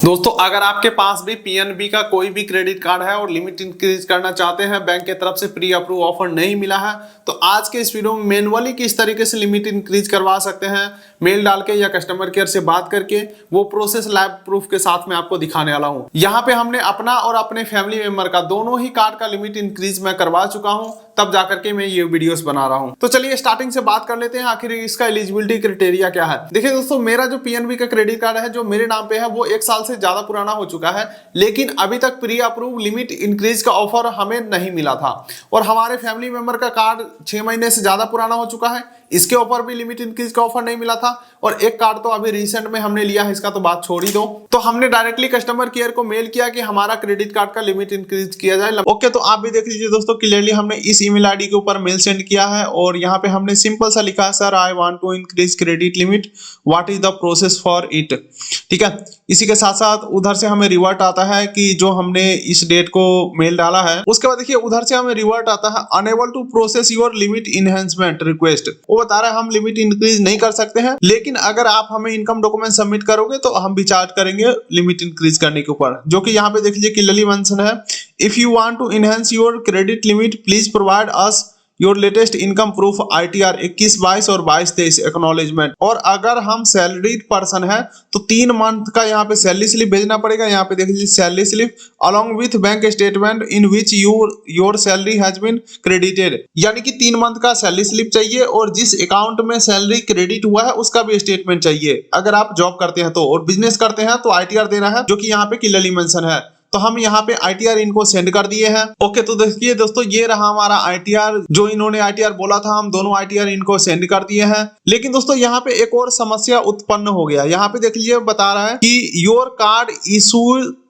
दोस्तों अगर आपके पास भी पीएनबी का कोई भी क्रेडिट कार्ड है और लिमिट इंक्रीज करना चाहते हैं, बैंक की तरफ से प्री अप्रूव ऑफर नहीं मिला है, तो आज के इस वीडियो में मैनुअली किस तरीके से लिमिट इंक्रीज करवा सकते हैं मेल डाल के या कस्टमर केयर से बात करके, वो प्रोसेस लैब प्रूफ के साथ में आपको दिखाने वाला हूं। यहाँ पे हमने अपना और अपने फैमिली मेंबर का दोनों ही कार्ड का लिमिट इंक्रीज मैं करवा चुका हूं, तब जाकर के मैं ये वीडियोस बना रहा हूं। तो चलिए स्टार्टिंग से बात कर लेते हैं आखिर इसका एलिजिबिलिटी क्राइटेरिया क्या है। देखिए दोस्तों, मेरा जो पीएनबी का क्रेडिट कार्ड है जो मेरे नाम पे है वो 1 साल से ज्यादा पुराना हो चुका है, लेकिन अभी तक प्री अप्रूव लिमिट इंक्रीज का ऑफर हमें नहीं मिला था। और हमारे फैमिली मेंबर का कार्ड 6 महीने से ज्यादा पुराना हो चुका है, इसके ऊपर भी लिमिट इंक्रीज का ऑफर नहीं मिला था। और एक कार्ड तो अभी रिसेंट में हमने लिया है, इसका तो बात छोड़ ही दो। तो हमने डायरेक्टली कस्टमर केयर को मेल किया कि हमारा क्रेडिट कार्ड का लिमिट इंक्रीज किया जाए। ओके, तो आप भी देख लीजिए दोस्तों, क्लियरली हमने इस ईमेल आईडी के ऊपर मेल सेंड किया है और यहाँ पे हमने सिंपल सा लिखा है, sir I want to increase credit limit, what is the process for it. ठीक है, इसी के साथ साथ उधर से हमें रिवर्ट आता है कि जो हमने इस डेट को मेल डाला है। उसके बाद देखिए उधर से हमें रिवर्ट आता है, unable to process your limit enhancement request. वो बता रहा है हम लिमिट इंक्रीज नहीं कर सकते हैं, लेकिन अगर आप हमें इनकम डॉक्यूमेंट सबमिट करोगे तो हम भी चार्ज करेंगे लिमिट इंक्रीज करने के ऊपर। जो कि यहाँ पे देख लीजिए क्लियरली मेंशन है, if you want to enhance your credit limit please provide us your latest income proof ITR 21-22 और 22-23 एक्नॉलेजमेंट। और अगर हम सैलरीड पर्सन है तो 3 मंथ का यहाँ पे सैलरी स्लिप भेजना पड़ेगा। यहाँ पे देख लीजिए salary slip along with bank statement in which your salary has been credited, यानी कि 3 मंथ का सैलरी स्लिप चाहिए और जिस अकाउंट में सैलरी क्रेडिट हुआ है उसका भी स्टेटमेंट चाहिए। अगर आप जॉब करते हैं तो, और बिजनेस करते हैं तो ITR देना है, जो कि यहाँ पे क्लियरली मेंशन है। तो हम यहाँ पे ITR इनको सेंड कर दिए हैं। ओके, तो देखिए दोस्तों, ये रहा हमारा ITR। जो इन्होंने ITR बोला था हम दोनों ITR इनको सेंड कर दिए हैं। लेकिन दोस्तों यहाँ पे एक और समस्या उत्पन्न हो गया। यहाँ पे देख लीजिए बता रहा है कि your card issue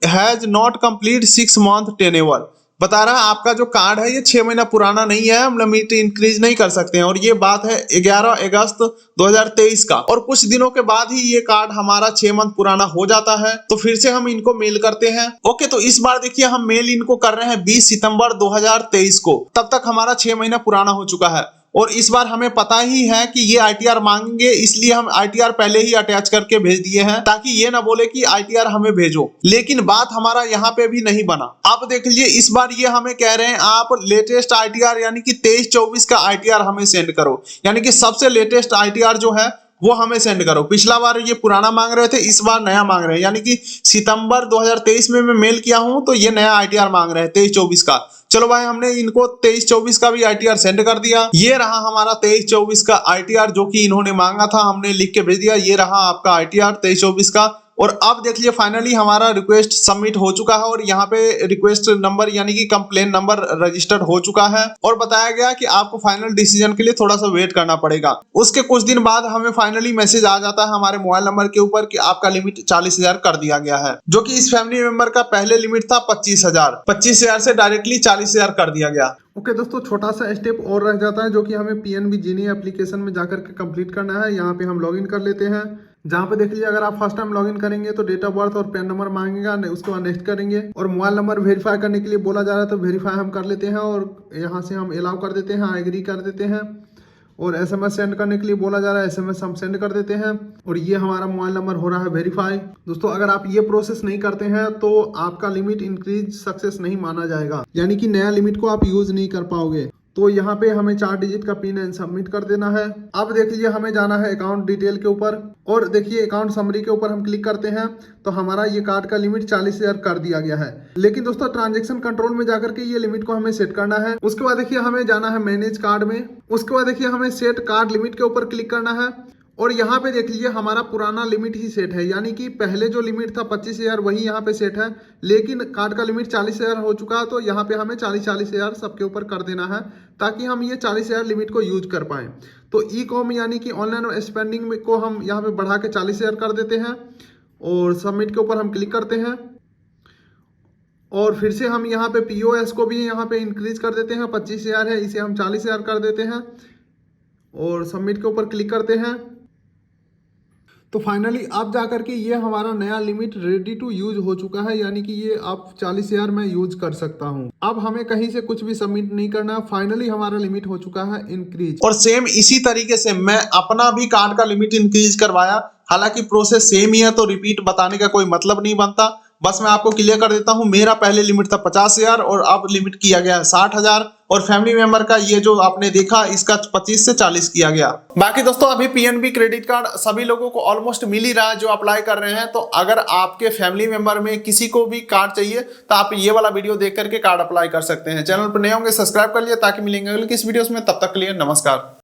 has not complete 6 month tenure. बता रहा है आपका जो कार्ड है ये 6 महीना पुराना नहीं है, हम लिमिट इंक्रीज नहीं कर सकते हैं। और ये बात है 11 अगस्त 2023 का, और कुछ दिनों के बाद ही ये कार्ड हमारा 6 मंथ पुराना हो जाता है। तो फिर से हम इनको मेल करते हैं। ओके, तो इस बार देखिए हम मेल इनको कर रहे हैं 20 सितंबर 2023 को। तब तक हमारा 6 महीना पुराना हो चुका है और इस बार हमें पता ही है कि ये ITR मांगेंगे, इसलिए हम ITR पहले ही अटैच करके भेज दिए हैं ताकि ये ना बोले कि ITR हमें भेजो। लेकिन बात हमारा यहाँ पे भी नहीं बना। आप देख लीजिए इस बार ये हमें कह रहे हैं आप लेटेस्ट ITR यानी कि 23-24 का ITR हमें सेंड करो, यानी कि सबसे लेटेस्ट ITR जो है वो हमें सेंड करो। पिछला बार ये पुराना मांग रहे थे, इस बार नया मांग रहे हैं, यानी कि सितंबर 2023 में मैं मेल किया हूं तो ये नया ITR मांग रहे हैं 23-24 का। चलो भाई, हमने इनको 23-24 का भी ITR सेंड कर दिया। ये रहा हमारा 23-24 का ITR जो कि इन्होंने मांगा था, हमने लिख के भेज दिया। ये रहा आपका ITR 23-24 का। और अब देख लीजिए फाइनली हमारा रिक्वेस्ट सबमिट हो चुका है और यहाँ पे रिक्वेस्ट नंबर यानी कि कंप्लेन नंबर रजिस्टर्ड हो चुका है और बताया गया कि आपको फाइनल डिसीजन के लिए थोड़ा सा वेट करना पड़ेगा। उसके कुछ दिन बाद हमें फाइनली मैसेज आ जाता है हमारे मोबाइल नंबर के ऊपर कि आपका लिमिट 40,000 कर दिया गया है, जो कि इस फैमिली मेंबर का पहले लिमिट था 25,000। 25,000 से डायरेक्टली 40,000 कर दिया गया। ओके दोस्तों, छोटा सा स्टेप और रह जाता है जो कि हमें पीएनबी जीनी एप्लीकेशन में जाकर के कंप्लीट करना है। यहाँ पे हम लॉगिन कर लेते हैं। जहाँ पे देख लीजिए अगर आप फर्स्ट टाइम लॉगिन करेंगे तो डेट ऑफ बर्थ और पैन नंबर मांगेगा, उसके बाद नेक्स्ट करेंगे। और मोबाइल नंबर वेरीफाई करने के लिए बोला जा रहा है तो वेरीफाई हम कर लेते हैं और यहाँ से हम अलाउ कर देते हैं, एग्री कर देते हैं। और SMS सेंड करने के लिए बोला जा रहा है, SMS हम सेंड कर देते हैं और ये हमारा मोबाइल नंबर हो रहा है वेरीफाई। दोस्तों अगर आप ये प्रोसेस नहीं करते हैं तो आपका लिमिट इंक्रीज सक्सेस नहीं माना जाएगा, यानी कि नया लिमिट को आप यूज नहीं कर पाओगे। तो यहाँ पे हमें 4 डिजिट का पिन एंड सबमिट कर देना है। अब देख लीजिए हमें जाना है अकाउंट डिटेल के ऊपर और देखिए अकाउंट समरी के ऊपर हम क्लिक करते हैं तो हमारा ये कार्ड का लिमिट 40,000 कर दिया गया है। लेकिन दोस्तों ट्रांजैक्शन कंट्रोल में जाकर के ये लिमिट को हमें सेट करना है। उसके बाद देखिए हमें जाना है मैनेज कार्ड में। उसके बाद देखिए हमें सेट कार्ड लिमिट के ऊपर क्लिक करना है और यहाँ पे देख लीजिए हमारा पुराना लिमिट ही सेट है, यानी कि पहले जो लिमिट था 25,000 वही यहाँ पे सेट है, लेकिन कार्ड का लिमिट 40,000 हो चुका है। तो यहाँ पे हमें 40,000 सबके ऊपर कर देना है ताकि हम ये 40,000 लिमिट को यूज कर पाएं। तो ई-कॉम यानी कि ऑनलाइन स्पेंडिंग को हम यहाँ पे बढ़ा के 40,000 कर देते हैं और सबमिट के ऊपर हम क्लिक करते हैं। और फिर से हम यहाँ पे POS को भी यहाँ पे इंक्रीज कर देते हैं, 25,000 है, इसे हम 40,000 कर देते हैं और सबमिट के ऊपर क्लिक करते हैं। तो फाइनली अब जाकर के ये हमारा नया लिमिट रेडी टू यूज हो चुका है, यानी कि ये अब 40,000 मैं यूज कर सकता हूँ। अब हमें कहीं से कुछ भी सबमिट नहीं करना, फाइनली हमारा लिमिट हो चुका है इंक्रीज। और सेम इसी तरीके से मैं अपना भी कार्ड का लिमिट इंक्रीज करवाया, हालांकि प्रोसेस सेम ही है तो रिपीट बताने का कोई मतलब नहीं बनता। बस मैं आपको क्लियर कर देता हूं, मेरा पहले लिमिट था 50,000 और अब लिमिट किया गया है 60,000, और फैमिली मेंबर का ये जो आपने देखा इसका 25 से 40 किया गया। बाकी दोस्तों अभी पीएनबी क्रेडिट कार्ड सभी लोगों को ऑलमोस्ट मिल ही रहा है जो अप्लाई कर रहे हैं। तो अगर आपके फैमिली मेंबर में किसी को भी कार्ड चाहिए तो आप ये वाला वीडियो देख करके कार्ड अप्लाई कर सकते हैं। चैनल पर नए होंगे सब्सक्राइब कर लिए ताकि मिलेंगे अगले किस वीडियो में, तब तक के लिए नमस्कार।